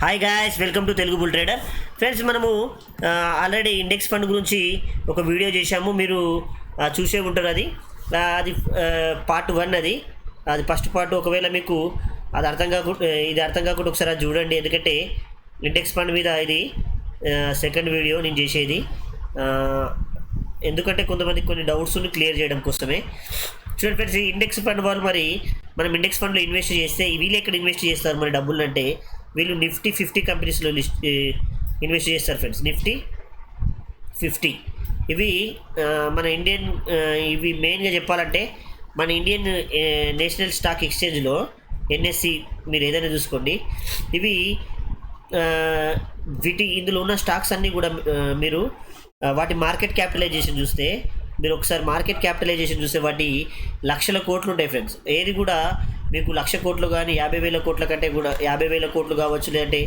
Hi guys, welcome to Telugu bull trader. Friends, మనము already index fund గురించి ఒక video చేశాము. మీరు చూసే ఉంటారు. అది పార్ట్ 1. అది ఫస్ట్ పార్ట్. ఒకవేళ మీకు అది అర్థం కాకుండా ఒకసారి అది చూడండి. ఎందుకంటే ఇండెక్స్ ఫండ్ మీద ఇది సెకండ్ వీడియో నేను చేసేది. ఎందుకంటే కొంతమందికి కొన్ని డౌట్స్ని క్లియర్ చేయడం కోసమే. చూడండి ఫ్రెండ్స్, ఈ ఇండెక్స్ ఫండ్ వాళ్ళు మనం ఇండెక్స్ ఫండ్లో ఇన్వెస్ట్ చేస్తే వీళ్ళు ఎక్కడ ఇన్వెస్ట్ చేస్తారు మరి డబ్బులు అంటే, వీళ్ళు నిఫ్టీ 50 కంపెనీస్లో ఇన్వెస్ట్ చేస్తారు ఫ్రెండ్స్. నిఫ్టీ 50 ఇవి మన ఇండియన్, ఇవి మెయిన్గా చెప్పాలంటే మన ఇండియన్ నేషనల్ స్టాక్ ఎక్స్చేంజ్లో ఎన్ఎస్సి మీరు ఏదైనా చూసుకోండి. ఇవి ఇందులో ఉన్న స్టాక్స్ అన్నీ కూడా మీరు వాటి మార్కెట్ క్యాపిటలైజేషన్ చూస్తే, మీరు ఒకసారి మార్కెట్ క్యాపిటలైజేషన్ చూస్తే వాటి లక్షల కోట్లు ఉంటాయి ఫ్రెండ్స్. ఏది కూడా మీకు 1,00,000 కోట్లు కానీ 50,000 కోట్ల కంటే కూడా 50,000 కోట్లు కావచ్చు, లేదంటే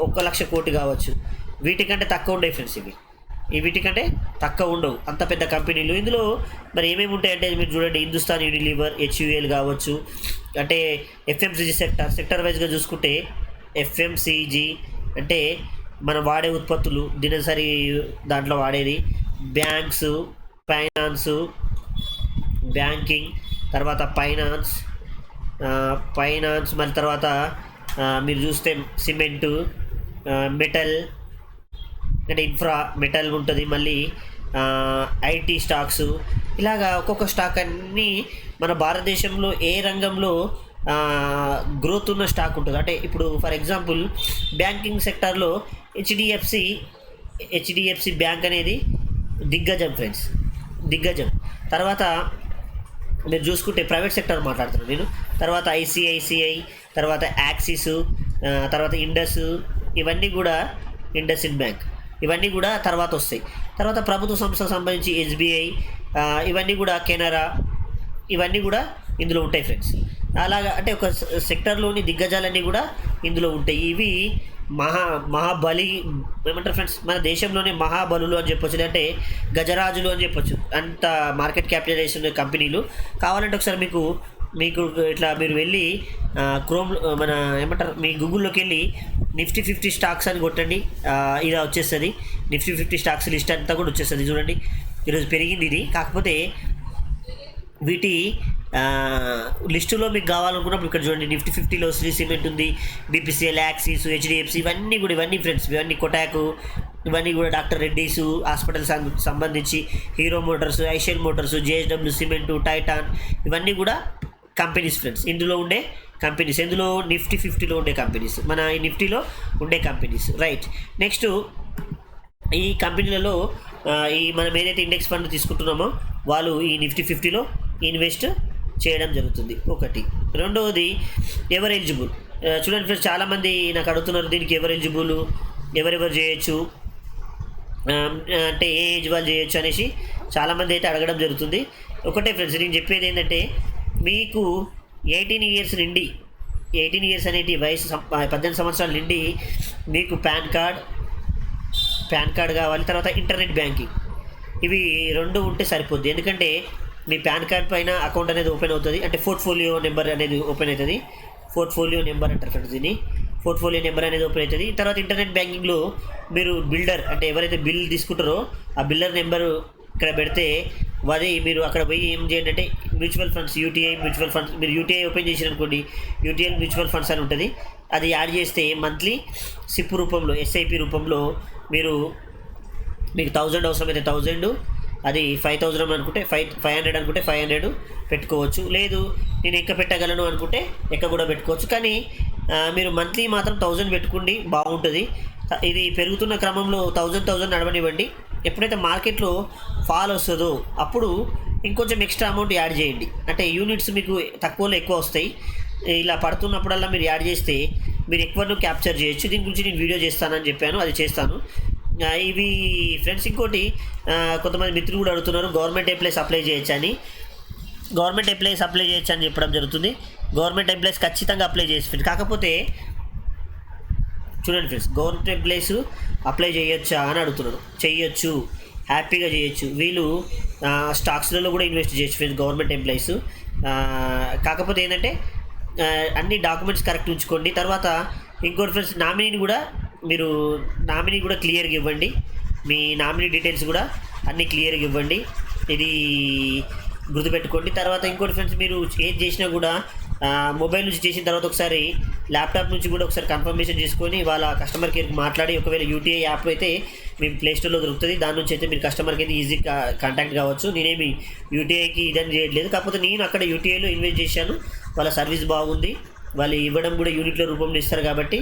1,00,000 కోటి కావచ్చు. వీటికంటే తక్కువ ఉంటాయి ఫ్రెండ్స్. వీటికంటే తక్కువ ఉండవు అంత పెద్ద కంపెనీలు. ఇందులో మరి ఏమేమి ఉంటాయంటే మీరు చూడండి, హిందుస్థాన్ యూనిలీవర్, హెచ్యుఎల్ కావచ్చు. అంటే ఎఫ్ఎంసీజీ సెక్టర్ వైజ్గా చూసుకుంటే ఎఫ్ఎంసీజీ అంటే మనం వాడే ఉత్పత్తులు, దినసరి దాంట్లో వాడేది. బ్యాంక్స్, ఫైనాన్సు, బ్యాంకింగ్, తర్వాత ఫైనాన్స్, మళ్ళీ తర్వాత మీరు చూస్తే సిమెంటు, మెటల్ అంటే మెటల్ ఉంటుంది. మళ్ళీ ఐటీ స్టాక్స్, ఇలాగా ఒక్కొక్క స్టాక్ అన్నీ మన భారతదేశంలో ఏ రంగంలో గ్రోత్ ఉన్న స్టాక్ ఉంటుంది. అంటే ఇప్పుడు ఫర్ ఎగ్జాంపుల్ బ్యాంకింగ్ సెక్టార్లో హెచ్డిఎఫ్సి బ్యాంక్ అనేది దిగ్గజం ఫ్రెండ్స్, దిగ్గజం. తర్వాత మీరు చూసుకుంటే ప్రైవేట్ సెక్టర్ మాట్లాడుతున్నాను నేను. తర్వాత ఐసిఐసిఐ, తర్వాత యాక్సిస్, తర్వాత ఇవన్నీ కూడా ఇండస్ఇండ్ బ్యాంక్, ఇవన్నీ కూడా తర్వాత వస్తాయి. తర్వాత ప్రభుత్వ సంస్థకు సంబంధించి ఎస్బీఐ, ఇవన్నీ కూడా కెనరా, ఇవన్నీ కూడా ఇందులో ఉంటాయి ఫ్రెండ్స్. అలాగా అంటే ఒక సెక్టర్లోని దిగ్గజాలన్నీ కూడా ఇందులో ఉంటాయి. ఇవి మహాబలి ఏమంటారు ఫ్రెండ్స్, మన దేశంలోనే మహాబలులు అని చెప్పొచ్చు, లేదంటే గజరాజులు అని చెప్పొచ్చు. అంత మార్కెట్ క్యాపిటలైజేషన్ కంపెనీలు. కావాలంటే ఒకసారి మీకు ఇట్లా మీరు వెళ్ళి క్రోమ్ మన ఏమంటారు మీ గూగుల్లోకి వెళ్ళి నిఫ్టీ 50 స్టాక్స్ అని కొట్టండి. ఇలా వచ్చేస్తుంది. నిఫ్టీ 50 స్టాక్స్ లిస్ట్ అంతా కూడా వచ్చేస్తుంది. చూడండి, ఈరోజు పెరిగింది ఇది. కాకపోతే వీటి లిస్టులో మీకు కావాలనుకున్నప్పుడు ఇక్కడ చూడండి, నిఫ్టీ 50లో శ్రీ సిమెంట్ ఉంది, బీపీసీఎల్, యాక్సిస్, హెచ్డిఎఫ్సి, ఇవన్నీ ఫ్రెండ్స్, ఇవన్నీ కొటాకు, ఇవన్నీ కూడా డాక్టర్ రెడ్డీస్ హాస్పిటల్స్ సంబంధించి, Hero motors, Eicher motors, JSW cement, Titan, ఇవన్నీ కూడా కంపెనీస్ ఫ్రెండ్స్. ఇందులో ఉండే కంపెనీస్, ఇందులో నిఫ్టీ 50లో ఉండే కంపెనీస్, మన ఈ నిఫ్టీలో ఉండే కంపెనీస్. రైట్. నెక్స్ట్ ఈ కంపెనీలలో మనం ఏదైతే ఇండెక్స్ ఫండ్ తీసుకుంటున్నామో వాళ్ళు ఈ నిఫ్టీ 50లో ఇన్వెస్ట్ చేయడం జరుగుతుంది. ఒకటి. రెండవది ఎవరు ఎలిజిబుల్. చూడండి ఫ్రెండ్స్, చాలామంది నాకు అడుగుతున్నారు దీనికి ఎవరు ఎలిజిబుల్, ఎవరెవరు చేయొచ్చు, అంటే ఏ ఏజ్ వాళ్ళు చేయొచ్చు అనేసి చాలామంది అయితే అడగడం జరుగుతుంది. ఒకటే ఫ్రెండ్స్, నేను చెప్పేది ఏంటంటే, మీకు 18 ఇయర్స్ నుండి 18 ఇయర్స్ అనేది వయసు 18 సంవత్సరాల నుండి మీకు పాన్ కార్డ్ కావాలి. తర్వాత ఇంటర్నెట్ బ్యాంకింగ్, ఇవి 2 ఉంటే సరిపోద్ది. ఎందుకంటే మీ పాన్ కార్డ్ పైన అకౌంట్ అనేది ఓపెన్ అవుతుంది. అంటే పోర్ట్ఫోలియో నెంబర్ అనేది ఓపెన్ అవుతుంది. పోర్ట్ఫోలియో నెంబర్ అంటారు ఫ్రెండ్స్ దీన్ని. పోర్ట్ఫోలియో నెంబర్ అనేది ఓపెన్ అవుతుంది. తర్వాత ఇంటర్నెట్ బ్యాంకింగ్లో మీరు బిల్డర్, అంటే ఎవరైతే బిల్ తీసుకుంటారో ఆ బిల్డర్ నెంబరు ఇక్కడ పెడితే అది మీరు అక్కడ పోయి ఏం చేయండి అంటే mutual funds, UTI mutual funds, మీరు యూటీఐ ఓపెన్ చేసిరనుకోండి, యూటీఐ మ్యూచువల్ ఫండ్స్ అని ఉంటుంది. అది యాడ్ చేస్తే మంత్లీ సిప్ రూపంలో, ఎస్ఐపి రూపంలో మీకు 1000 అవసరమైతే 1000, అది 5000 అనుకుంటే 500 అనుకుంటే 500 పెట్టుకోవచ్చు. లేదు నేను ఎక్క పెట్టగలను అనుకుంటే ఎక్క కూడా పెట్టుకోవచ్చు. కానీ మీరు మంత్లీ మాత్రం 1000 పెట్టుకోండి, బాగుంటుంది. ఇది పెరుగుతున్న క్రమంలో 1000 నడవనివ్వండి. ఎప్పుడైతే మార్కెట్లో ఫాల్ వస్తుందో అప్పుడు ఇంకొంచెం ఎక్స్ట్రా అమౌంట్ యాడ్ చేయండి. అంటే యూనిట్స్ మీకు తక్కువలో ఎక్కువ వస్తాయి. ఇలా పడుతున్నప్పుడల్లా మీరు యాడ్ చేస్తే మీరు ఎక్కువను క్యాప్చర్ చేయొచ్చు. దీని గురించి నేను వీడియో చేస్తానని చెప్పాను, అది చేస్తాను. ఇవి ఫ్రెండ్స్, ఇంకోటి కొంతమంది మిత్రులు కూడా అడుగుతున్నారు గవర్నమెంట్ ఎంప్లాయీస్ అప్లై చేయొచ్చు అని. గవర్నమెంట్ ఎంప్లాయీస్ అప్లై చేయొచ్చు అని చెప్పడం జరుగుతుంది. గవర్నమెంట్ ఎంప్లాయీస్ ఖచ్చితంగా అప్లై చేసి, కాకపోతే చూడండి ఫ్రెండ్స్, గవర్నమెంట్ ఎంప్లాయీస్ అప్లై చేయొచ్చా అని అడుగుతున్నాడు. చేయొచ్చు, హ్యాపీగా చేయొచ్చు. వీళ్ళు స్టాక్స్లలో కూడా ఇన్వెస్ట్ చేయొచ్చు ఫ్రెండ్స్ గవర్నమెంట్ ఎంప్లాయీస్. కాకపోతే ఏంటంటే అన్ని డాక్యుమెంట్స్ కరెక్ట్ ఉంచుకోండి. తర్వాత ఇంకోటి ఫ్రెండ్స్, నామినీ కూడా క్లియర్గా ఇవ్వండి. మీ నామినీ డీటెయిల్స్ కూడా అన్నీ క్లియర్గా ఇవ్వండి. ఇది గుర్తుపెట్టుకోండి. తర్వాత ఇంకోటి ఫ్రెండ్స్, మీరు ఏది చేసినా కూడా మొబైల్ నుంచి చేసిన తర్వాత ఒకసారి ల్యాప్టాప్ నుంచి కూడా ఒకసారి కన్ఫర్మేషన్ చేసుకొని వాళ్ళ కస్టమర్ కేర్కి మాట్లాడి, ఒకవేళ యూటీఐ యాప్ అయితే మీ ప్లేస్టోర్లో దొరుకుతుంది, దాని నుంచి అయితే మీరు కస్టమర్కి అయితే ఈజీగా కాంటాక్ట్ కావచ్చు. నేనేమి యూటీఐకి ఇదని చేయట్లేదు, కాకపోతే నేను అక్కడ యూటీఐలో ఇన్వెస్ట్ చేశాను. వాళ్ళ సర్వీస్ బాగుంది, వాళ్ళు ఇవ్వడం కూడా యూనిట్లో రూపంలో ఇస్తారు. కాబట్టి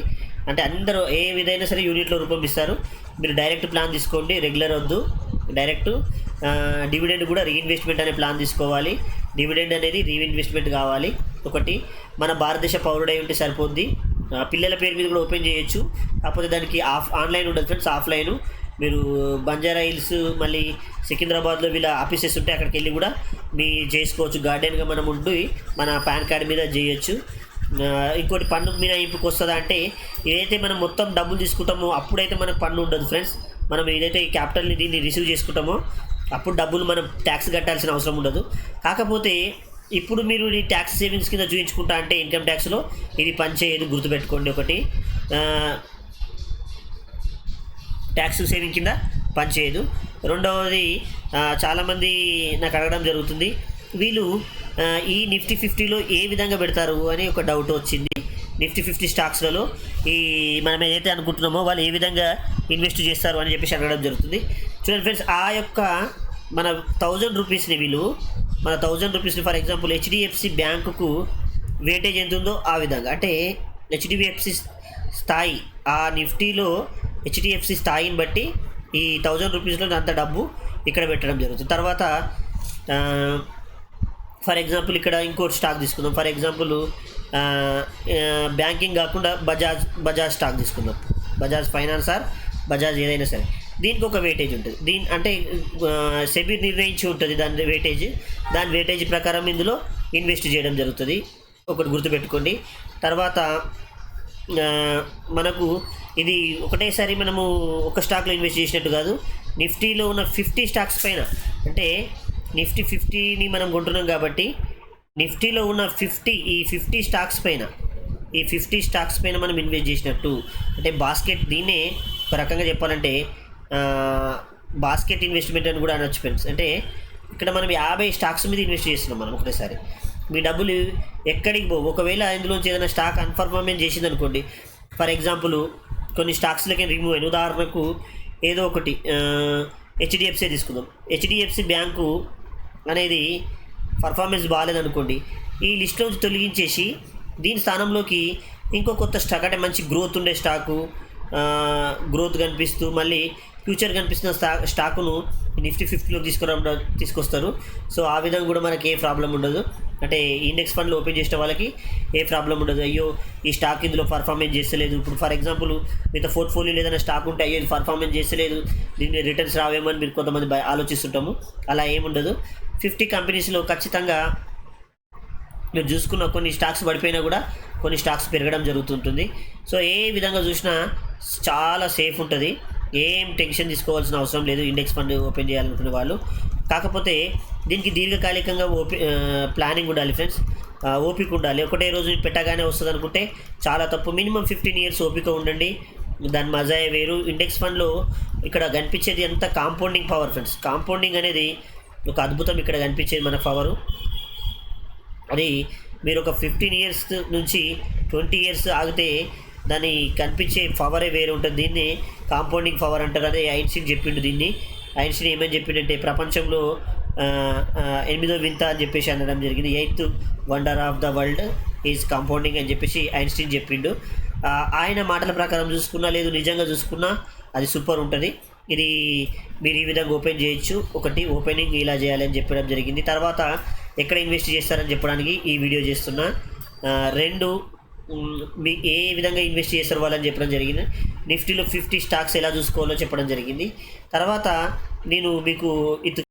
అంటే అందరూ ఏ విధైనా సరే యూనిట్లో రూపం ఇస్తారు. మీరు డైరెక్ట్ ప్లాన్ తీసుకోండి, రెగ్యులర్ వద్దు, డైరెక్ట్. డివిడెండ్ కూడా రీఇన్వెస్ట్మెంట్ అనే ప్లాన్ తీసుకోవాలి. డివిడెండ్ అనేది రీఇన్వెస్ట్మెంట్ కావాలి. ఒకటి, మన భారతదేశ పౌరుడై ఉంటే సరిపోద్ది. పిల్లల పేరు మీద కూడా ఓపెన్ చేయొచ్చు, కాకపోతే దానికి ఆన్లైన్ ఉండదు ఫ్రెండ్స్, ఆఫ్లైన్. మీరు బంజారా హిల్స్, మళ్ళీ సికింద్రాబాద్లో వీళ్ళ ఆఫీసెస్ ఉంటే అక్కడికి వెళ్ళి కూడా మీ చేసుకోవచ్చు. గార్డెన్గా మనం ఉండి మన పాన్ కార్డ్ మీద చేయొచ్చు. ఇంకోటి, పన్ను మినహాయింపుకి వస్తుందా అంటే, ఏదైతే మనం మొత్తం డబ్బులు తీసుకుంటామో అప్పుడైతే మనకు పన్ను ఉండదు ఫ్రెండ్స్. మనం ఏదైతే ఈ క్యాపిటల్ని దీన్ని రిసీవ్ చేసుకుంటామో అప్పుడు డబ్బులు మనం ట్యాక్స్ కట్టాల్సిన అవసరం ఉండదు. కాకపోతే ఇప్పుడు మీరు ఈ ట్యాక్స్ సేవింగ్స్ కింద చూపించుకుంటా అంటే ఇన్కమ్ ట్యాక్స్లో ఇది పనిచేయదు, గుర్తుపెట్టుకోండి. ఒకటి, ట్యాక్స్ సేవింగ్ కింద పనిచేయదు. రెండవది, చాలామంది నాకు అడగడం జరుగుతుంది, వీళ్ళు ఈ నిఫ్టీ 50లో ఏ విధంగా పెడతారు అని ఒక డౌట్ వచ్చింది. నిఫ్టీ 50 స్టాక్స్లలో మనం ఏదైతే అనుకుంటున్నామో వాళ్ళు ఏ విధంగా ఇన్వెస్ట్ చేస్తారు అని చెప్పేసి అడగడం జరుగుతుంది. చూడండి ఫ్రెండ్స్, ఆ యొక్క మన 1000 రూపీస్ని మన 1000 రూపీస్ని ఫర్ ఎగ్జాంపుల్ హెచ్డిఎఫ్సి బ్యాంకుకు వెయిటేజ్ ఎంత ఉందో ఆ విధంగా, అంటే హెచ్డిఎఫ్సి స్థాయి, ఆ నిఫ్టీలో హెచ్డిఎఫ్సి స్థాయిని బట్టి ఈ 1000 రూపీస్లో అంత డబ్బు ఇక్కడ పెట్టడం జరుగుతుంది. తర్వాత ఫర్ ఎగ్జాంపుల్ ఇక్కడ ఇంకోటి స్టాక్ తీసుకుందాం. ఫర్ ఎగ్జాంపుల్ బ్యాంకింగ్ కాకుండా బజాజ్ స్టాక్ తీసుకుందాం. బజాజ్ ఫైనాన్స్ ఆర్ బజాజ్ ఏదైనా సరే, దీనికి ఒక వెయిటేజ్ ఉంటుంది. అంటే సెబీ నిర్ణయించి ఉంటుంది దాని వెయిటేజ్ ప్రకారం ఇందులో ఇన్వెస్ట్ చేయడం జరుగుతుంది. ఒకటి గుర్తుపెట్టుకోండి. తర్వాత మనకు ఇది ఒకటేసారి మనము ఒక స్టాక్లో ఇన్వెస్ట్ చేసినట్టు కాదు. నిఫ్టీలో ఉన్న 50 స్టాక్స్ పైన, అంటే నిఫ్టీ 50ని మనం కొంటున్నాం కాబట్టి నిఫ్టీలో ఉన్న 50 స్టాక్స్ పైన మనం ఇన్వెస్ట్ చేసినట్టు, అంటే బాస్కెట్. దీన్నే ఒక రకంగా చెప్పాలంటే బాస్కెట్ ఇన్వెస్ట్మెంట్ అని కూడా అనొచ్చు ఫ్రెండ్స్. అంటే ఇక్కడ మనం 50 స్టాక్స్ మీద ఇన్వెస్ట్ చేస్తున్నాం మనం ఒకటేసారి. మీ డబ్బులు ఎక్కడికి పోవు. ఒకవేళ ఇందులోంచి ఏదైనా స్టాక్ అన్పర్ఫార్మెన్స్ చేసింది అనుకోండి, ఫర్ ఎగ్జాంపుల్ కొన్ని స్టాక్స్లకి రిమూవ్ అయిన, ఉదాహరణకు ఏదో ఒకటి హెచ్డిఎఫ్సి తీసుకుందాం. హెచ్డిఎఫ్సి బ్యాంకు అనేది పర్ఫార్మెన్స్ బాగాలేదనుకోండి, ఈ లిస్ట్లోంచి తొలగించేసి దీని స్థానంలోకి ఇంకో కొత్త స్టాక్, అంటే మంచి గ్రోత్ ఉండే స్టాకు, గ్రోత్ కనిపిస్తూ మళ్ళీ ఫ్యూచర్ కనిపిస్తున్న స్టాకును నిఫ్టీ 50లోకి తీసుకొస్తారు. సో ఆ విధంగా కూడా మనకి ఏ ప్రాబ్లం ఉండదు. అంటే ఇండెక్స్ ఫండ్లు ఓపెన్ చేసిన వాళ్ళకి ఏ ప్రాబ్లం ఉండదు. అయ్యో ఈ స్టాక్ ఇందులో పర్ఫార్మెన్స్ చేస్తలేదు. ఇప్పుడు ఫర్ ఎగ్జాంపుల్ మీతో పోర్ట్ఫోలియోలో ఏదైనా స్టాక్ ఉంటే అయ్యో ఇది పర్ఫార్మెన్స్ చేస్తలేదు, దీన్ని రిటర్న్స్ రావేమో అని మీరు కొంతమంది ఆలోచిస్తుంటాము. అలా ఏముండదు. 50 కంపెనీస్లో ఖచ్చితంగా మీరు చూసుకున్న కొన్ని స్టాక్స్ పడిపోయినా కూడా కొన్ని స్టాక్స్ పెరగడం జరుగుతుంటుంది. సో ఏ విధంగా చూసినా చాలా సేఫ్ ఉంటుంది, ఏం టెన్షన్ తీసుకోవాల్సిన అవసరం లేదు ఇండెక్స్ ఫండ్ ఓపెన్ చేయాలనుకునే వాళ్ళు. కాకపోతే దీనికి దీర్ఘకాలికంగా ప్లానింగ్ ఉండాలి ఫ్రెండ్స్, ఓపిక ఉండాలి. ఒకటే రోజు పెట్టగానే వస్తుంది అనుకుంటే చాలా తప్పు. మినిమం 15 years ఓపిక ఉండండి, దాని మజాయే వేరు. ఇండెక్స్ ఫండ్లో ఇక్కడ కనిపించేది అంతా కాంపౌండింగ్ పవర్ ఫ్రెండ్స్. కాంపౌండింగ్ అనేది ఒక అద్భుతం ఇక్కడ కనిపించేది మన పవరు. అది మీరు ఒక 15 years నుంచి 20 years ఆగితే దాని కనిపించే పవరే వేరే ఉంటుంది. దీన్ని కాంపౌండింగ్ పవర్ అంటారు. అదే ఐన్స్టీన్ చెప్పిండు దీన్ని. ఐన్స్టీన్ ఏమని చెప్పిండంటే ప్రపంచంలో 8వ వింత అని చెప్పేసి అనడం జరిగింది. 8th wonder of the world is compounding అని చెప్పేసి ఐన్స్టీన్ చెప్పిండు. ఆయన మాటల ప్రకారం చూసుకున్నా లేదు నిజంగా చూసుకున్నా అది సూపర్ ఉంటుంది. ఇది మీరు ఈ విధంగా ఓపెన్ చేయొచ్చు. ఒకటి, ఓపెనింగ్ ఇలా చేయాలని చెప్పడం జరిగింది. తర్వాత ఎక్కడ ఇన్వెస్ట్ చేస్తారని చెప్పడానికి ఈ వీడియో చేస్తున్నా. 2, మీ ఏ విధంగా ఇన్వెస్ట్ చేస్తారు వాళ్ళని చెప్పడం జరిగింది. నిఫ్టీలో 50 స్టాక్స్ ఎలా చూసుకోవాలో చెప్పడం జరిగింది. తర్వాత నేను మీకు